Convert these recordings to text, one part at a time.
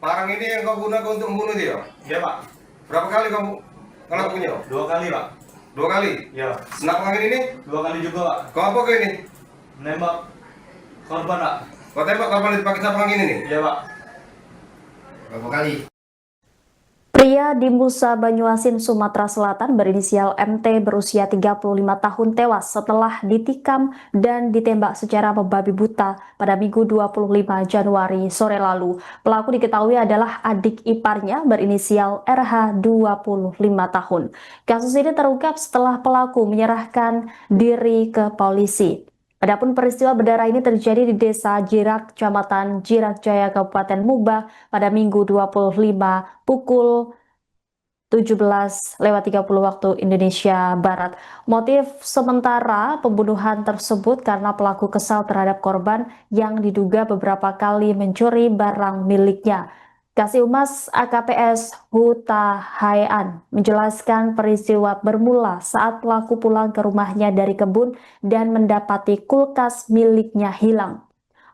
Parang ini yang kau gunakan untuk membunuh dia? Iya, Pak. Berapa kali kamu ngelakuinnya? 2 kali, Pak. 2 kali? Iya. Senap angin ini? 2 kali juga, Pak. Kau apa kau ini? Nembak korban, Pak. Kau tembak korban dipakai senap angin ini? Iya, Pak. Berapa kali? Pria di Musa Banyuasin, Sumatera Selatan berinisial MT berusia 35 tahun tewas setelah ditikam dan ditembak secara membabi buta pada Minggu 25 Januari sore lalu. Pelaku diketahui adalah adik iparnya berinisial RH 25 tahun. Kasus ini terungkap setelah pelaku menyerahkan diri ke polisi. Adapun peristiwa berdarah ini terjadi di Desa Jirak, Kecamatan Jirak Jaya, Kabupaten Muba pada Minggu 25 pukul 17:30 waktu Indonesia Barat. Motif sementara pembunuhan tersebut karena pelaku kesal terhadap korban yang diduga beberapa kali mencuri barang miliknya. Kasih Humas AKPS Huta Hayan menjelaskan peristiwa bermula saat pelaku pulang ke rumahnya dari kebun dan mendapati kulkas miliknya hilang.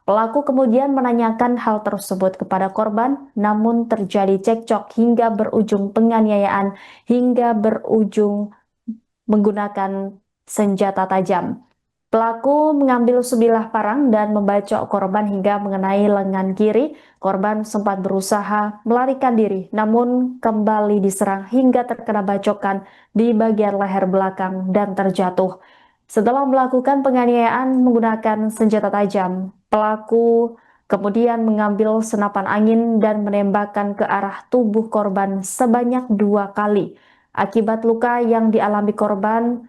Pelaku kemudian menanyakan hal tersebut kepada korban, namun terjadi cekcok hingga berujung penganiayaan hingga berujung menggunakan senjata tajam. Pelaku mengambil sebilah parang dan membacok korban hingga mengenai lengan kiri. Korban sempat berusaha melarikan diri, namun kembali diserang hingga terkena bacokan di bagian leher belakang dan terjatuh. Setelah melakukan penganiayaan menggunakan senjata tajam, pelaku kemudian mengambil senapan angin dan menembakkan ke arah tubuh korban sebanyak 2 kali. Akibat luka yang dialami korban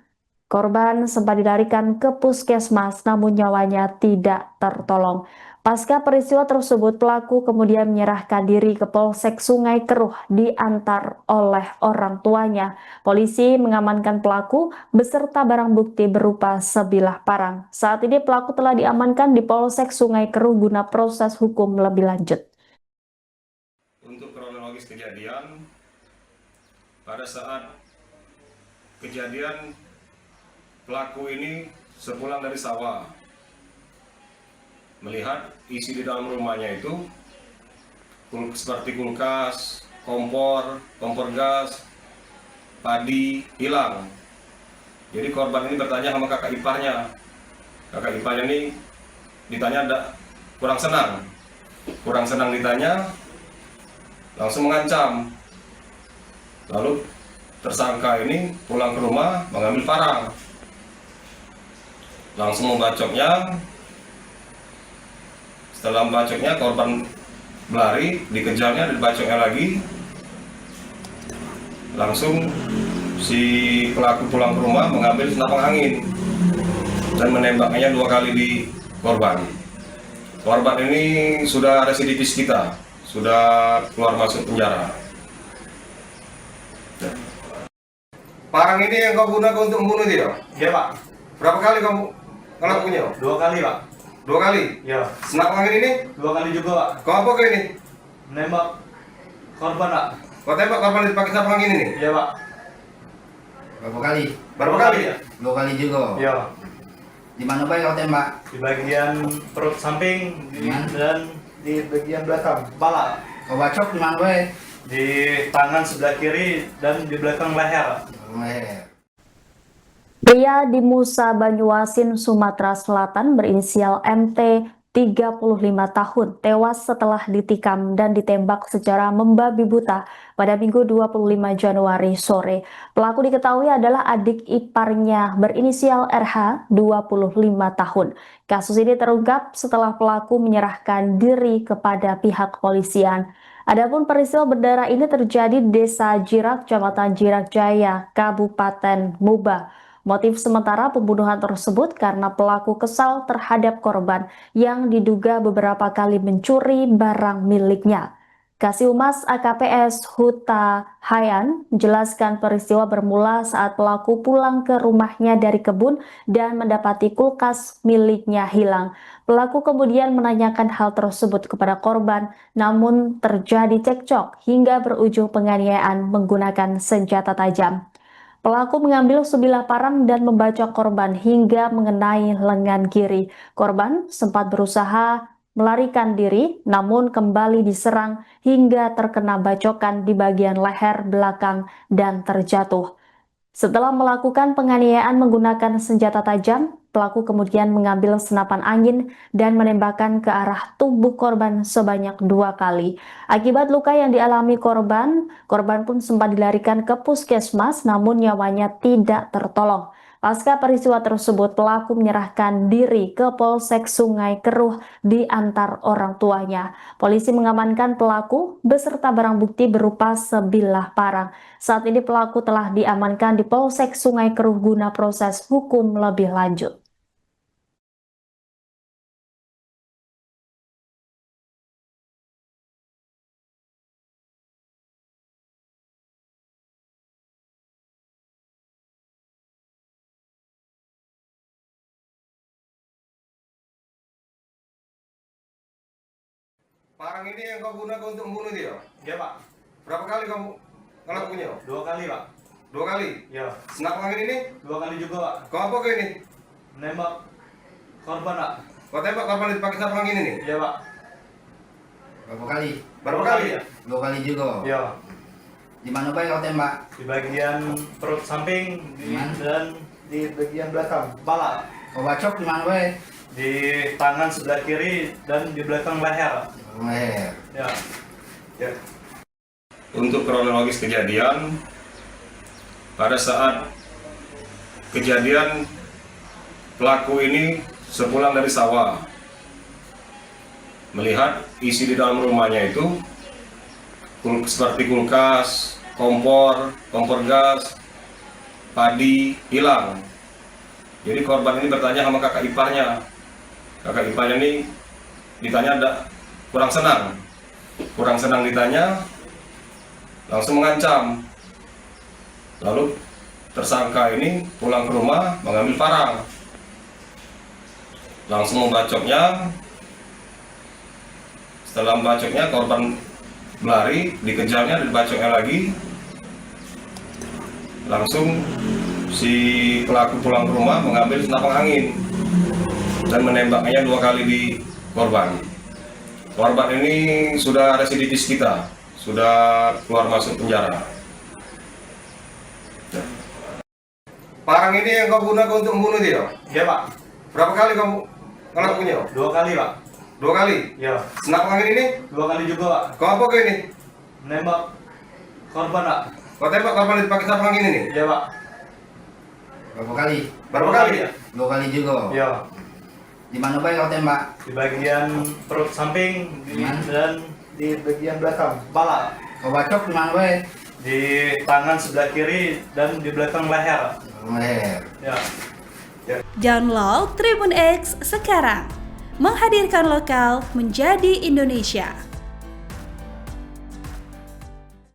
sempat dilarikan ke puskesmas namun nyawanya tidak tertolong. Pasca peristiwa tersebut, pelaku kemudian menyerahkan diri ke Polsek Sungai Keruh diantar oleh orang tuanya. Polisi mengamankan pelaku beserta barang bukti berupa sebilah parang. Saat ini pelaku telah diamankan di Polsek Sungai Keruh guna proses hukum lebih lanjut. Untuk kronologis kejadian, pada saat kejadian pelaku ini sepulang dari sawah, melihat isi di dalam rumahnya itu seperti kulkas, kompor gas, padi hilang. Jadi korban ini bertanya sama kakak iparnya. Kakak iparnya ini ditanya kurang senang ditanya, langsung mengancam. Lalu tersangka ini pulang ke rumah mengambil parang, langsung membacoknya. Setelah membacoknya, korban berlari, dikejarnya, dibacoknya lagi. Langsung si pelaku pulang ke rumah mengambil senapan angin dan menembaknya 2 kali di korban. Korban ini sudah residivis kita, sudah keluar masuk penjara. Parang ini yang kau gunakan untuk membunuh dia? Iya, Pak. Berapa kali kamu ngelakuinnya? 2 kali, Pak. 2 kali? Iya. Senap angin ini? 2 kali juga, Pak. Kau apa kau ini? Nembak korban, Pak. Kau tembak korban dipakai senap angin ini? Iya, Pak. Berapa kali? Berapa 2 kali? ya? 2 kali juga. Iya, Pak. Di mana Pak kau tembak? Di bagian perut samping Mana? dan di bagian belakang kepala. Kau bacok di mana Pak? Di tangan sebelah kiri dan di belakang leher. Leher. Pria di Musa Banyuasin, Sumatera Selatan berinisial MT 35 tahun tewas setelah ditikam dan ditembak secara membabi buta pada Minggu 25 Januari sore. Pelaku diketahui adalah adik iparnya berinisial RH 25 tahun. Kasus ini terungkap setelah pelaku menyerahkan diri kepada pihak kepolisian. Adapun peristiwa berdarah ini terjadi di Desa Jirak, Kecamatan Jirak Jaya, Kabupaten Muba. Motif sementara pembunuhan tersebut karena pelaku kesal terhadap korban yang diduga beberapa kali mencuri barang miliknya. Kasih Humas AKPS Huta Hayan menjelaskan peristiwa bermula saat pelaku pulang ke rumahnya dari kebun dan mendapati kulkas miliknya hilang. Pelaku kemudian menanyakan hal tersebut kepada korban, namun terjadi cekcok hingga berujung penganiayaan menggunakan senjata tajam. Pelaku mengambil sebilah parang dan membacok korban hingga mengenai lengan kiri. Korban sempat berusaha melarikan diri, namun kembali diserang hingga terkena bacokan di bagian leher belakang dan terjatuh. Setelah melakukan penganiayaan menggunakan senjata tajam, pelaku kemudian mengambil senapan angin dan menembakkan ke arah tubuh korban sebanyak 2 kali. Akibat luka yang dialami korban pun sempat dilarikan ke puskesmas, namun nyawanya tidak tertolong. Pasca peristiwa tersebut, pelaku menyerahkan diri ke Polsek Sungai Keruh diantar orang tuanya. Polisi mengamankan pelaku beserta barang bukti berupa sebilah parang. Saat ini pelaku telah diamankan di Polsek Sungai Keruh guna proses hukum lebih lanjut. Parang ini yang kau gunakan untuk membunuh dia? Ya Pak, Berapa kali kamu ngelakuinnya? 2 kali Pak. 2 kali? Ya, Senapan angin ini? 2 kali juga Pak. Kau apa kau ini? Nembak korban Pak. Kau tembak korban dipakai senapan angin ini? Ya Pak. Berapa kali? Berapa 2 kali? ya? 2 kali juga. Ya, Di mana Bay kau tembak? di bagian perut samping dan di bagian belakang kepala. Kau bacok di mana Bay? Di tangan sebelah kiri dan di belakang leher. Leher. Ya. Ya. Untuk kronologis kejadian, pada saat kejadian pelaku ini sepulang dari sawah melihat isi di dalam rumahnya itu seperti kulkas, kompor gas, padi hilang. Jadi korban ini bertanya sama kakak iparnya. Kakak iparnya ini ditanya kurang senang ditanya, langsung mengancam. Lalu tersangka ini pulang ke rumah mengambil parang, langsung membacoknya. Setelah membacoknya, korban berlari, dikejarnya, dibacoknya lagi. Langsung si pelaku pulang ke rumah mengambil senapan angin dan menembaknya 2 kali di korban. Korban ini sudah residivis kita, sudah keluar masuk penjara. Parang ini yang kau gunakan untuk membunuh dia? Ya Pak, Berapa kali kamu ngelakuinnya? 2 kali Pak. 2 kali? Ya, Senapan angin ini? 2 kali juga Pak. Kau apa kau ini? Nembak korban Pak. Kau tembak korban dipakai senapan angin ini? Ya Pak. Berapa kali? Berapa 2 kali? ya? 2 kali juga. Ya, Di mana Bay kau tembak? di bagian perut samping dan di bagian belakang kepala. Kau bacok di mana Bay? Di tangan sebelah kiri dan di belakang leher. Leher. Ya. Download Tribun X sekarang, menghadirkan lokal menjadi Indonesia.